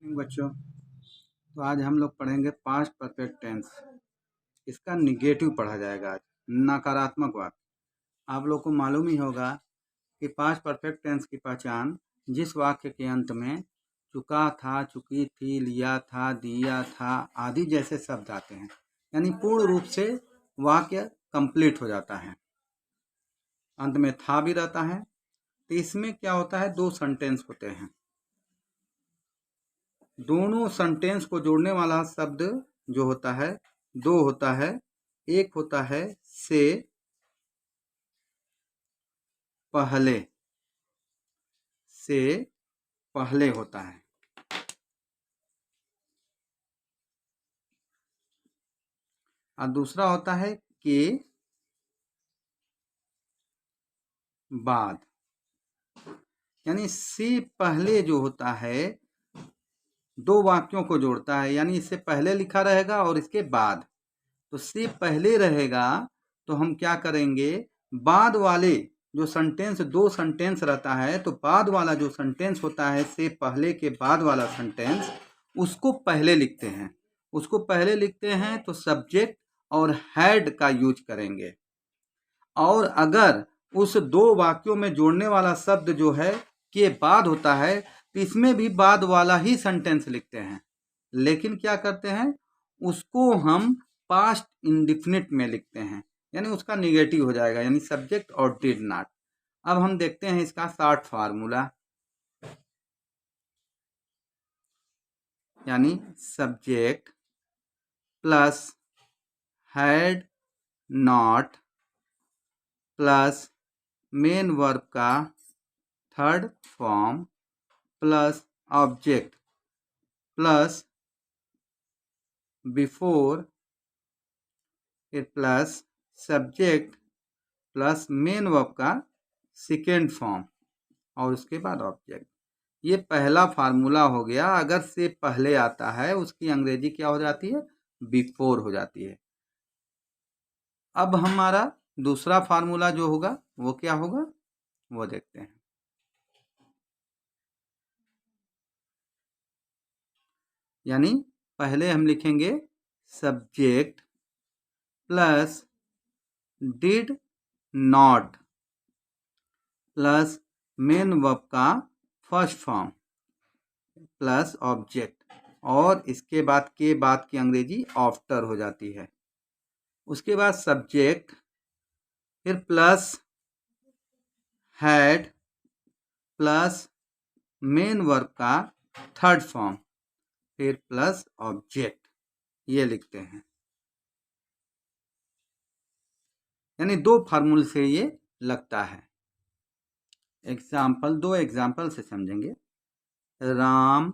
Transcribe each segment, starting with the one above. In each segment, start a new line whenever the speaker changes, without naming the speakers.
बच्चों, तो आज हम लोग पढ़ेंगे पास्ट परफेक्ट टेंस। इसका निगेटिव पढ़ा जाएगा आज, नकारात्मक वाक्य। आप लोग को मालूम ही होगा कि पास्ट परफेक्ट टेंस की पहचान जिस वाक्य के अंत में चुका था, चुकी थी, लिया था, दिया था आदि जैसे शब्द आते हैं, यानी पूर्ण रूप से वाक्य कंप्लीट हो जाता है, अंत में था भी रहता है। तो इसमें क्या होता है, दो सेंटेंस होते हैं। दोनों सेंटेंस को जोड़ने वाला शब्द जो होता है दो होता है। एक होता है से पहले, से पहले होता है, और दूसरा होता है के बाद। यानी से पहले जो होता है दो वाक्यों को जोड़ता है, यानी इससे पहले लिखा रहेगा और इसके बाद। तो से पहले रहेगा तो हम क्या करेंगे, बाद वाले जो सेंटेंस, दो सेंटेंस रहता है तो बाद वाला जो सेंटेंस होता है से पहले के बाद वाला सेंटेंस, उसको पहले लिखते हैं। उसको पहले लिखते हैं तो सब्जेक्ट और हैड का यूज करेंगे। और अगर उस दो वाक्यों में जोड़ने वाला शब्द जो है के बाद होता है तो इसमें भी बाद वाला ही सेंटेंस लिखते हैं, लेकिन क्या करते हैं, उसको हम पास्ट इंडिफिनिट में लिखते हैं, यानी उसका निगेटिव हो जाएगा, यानी सब्जेक्ट और डिड नॉट। अब हम देखते हैं इसका शॉर्ट फार्मूला, यानी subject plus had not plus main verb का third form plus object plus before plus subject plus main verb का सेकेंड फॉर्म और उसके बाद ऑब्जेक्ट। ये पहला फार्मूला हो गया। अगर से पहले आता है उसकी अंग्रेजी क्या हो जाती है, बिफोर हो जाती है। अब हमारा दूसरा फार्मूला जो होगा वो क्या होगा, वो देखते हैं। यानी पहले हम लिखेंगे subject plus did not plus main verb का फर्स्ट फॉर्म प्लस ऑब्जेक्ट, और इसके बाद के बाद की अंग्रेजी आफ्टर हो जाती है। उसके बाद सब्जेक्ट, फिर plus had plus main verb का थर्ड फॉर्म, फिर प्लस ऑब्जेक्ट, ये लिखते हैं। यानी दो फार्मूले से ये लगता है। एग्जाम्पल, दो एग्जाम्पल से समझेंगे। राम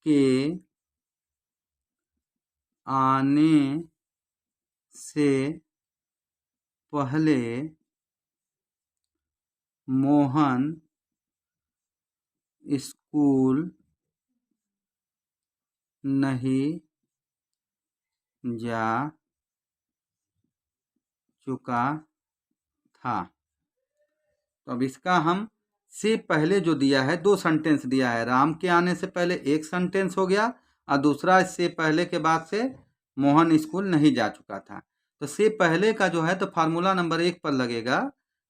के आने से पहले मोहन स्कूल नहीं जा चुका था। तो अब इसका हम से पहले जो दिया है, दो सेंटेंस दिया है। राम के आने से पहले एक सेंटेंस हो गया और दूसरा इससे पहले के बाद से मोहन स्कूल नहीं जा चुका था। तो से पहले का जो है तो फार्मूला नंबर 1 पर लगेगा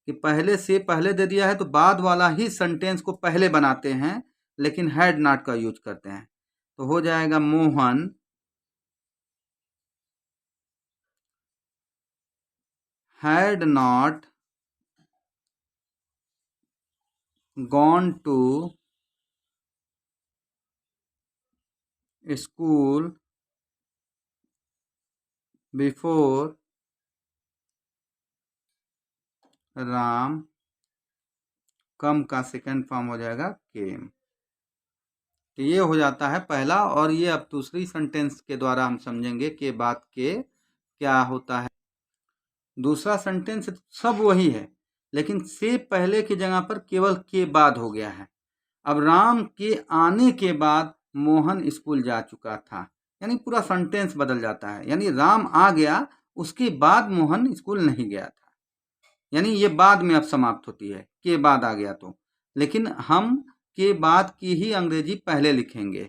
कि पहले से पहले दे दिया है तो बाद वाला ही सेंटेंस को पहले बनाते हैं, लेकिन हैड नॉट का यूज करते हैं। तो हो जाएगा Mohan had not gone to school before Ram, come का सेकंड फॉर्म हो जाएगा केम। तो ये हो जाता है पहला। और ये अब दूसरी सेंटेंस के द्वारा हम समझेंगे कि बात के क्या होता है। दूसरा सेंटेंस सब वही है, लेकिन से पहले की जगह पर केवल के बाद हो गया है। अब राम के आने के बाद मोहन स्कूल जा चुका था, यानी पूरा सेंटेंस बदल जाता है। यानी राम आ गया, उसके बाद मोहन स्कूल नहीं गया था, यानी ये बाद में अब समाप्त होती है, के बाद आ गया तो। लेकिन हम के बाद की ही अंग्रेजी पहले लिखेंगे।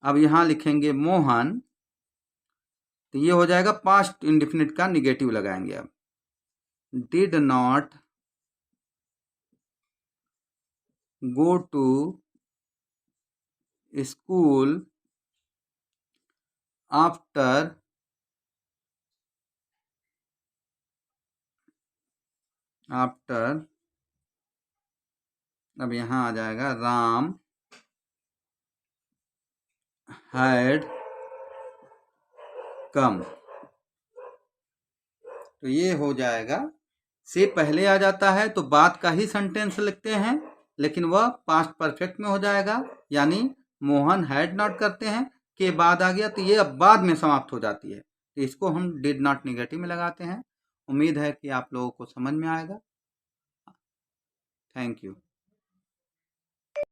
अब यहाँ लिखेंगे मोहन, तो ये हो जाएगा पास्ट इंडेफिनिट का निगेटिव लगाएंगे। अब did not go to school after अब यहाँ आ जाएगा राम हैड कम। तो ये हो जाएगा, से पहले आ जाता है तो बाद का ही सेंटेंस लिखते हैं, लेकिन वह पास्ट परफेक्ट में हो जाएगा, यानी मोहन हैड नॉट करते हैं, के बाद आ गया तो ये अब बाद में समाप्त हो जाती है, तो इसको हम डिड नॉट निगेटिव में लगाते हैं। उम्मीद है कि आप लोगों को समझ में आएगा। Thank you.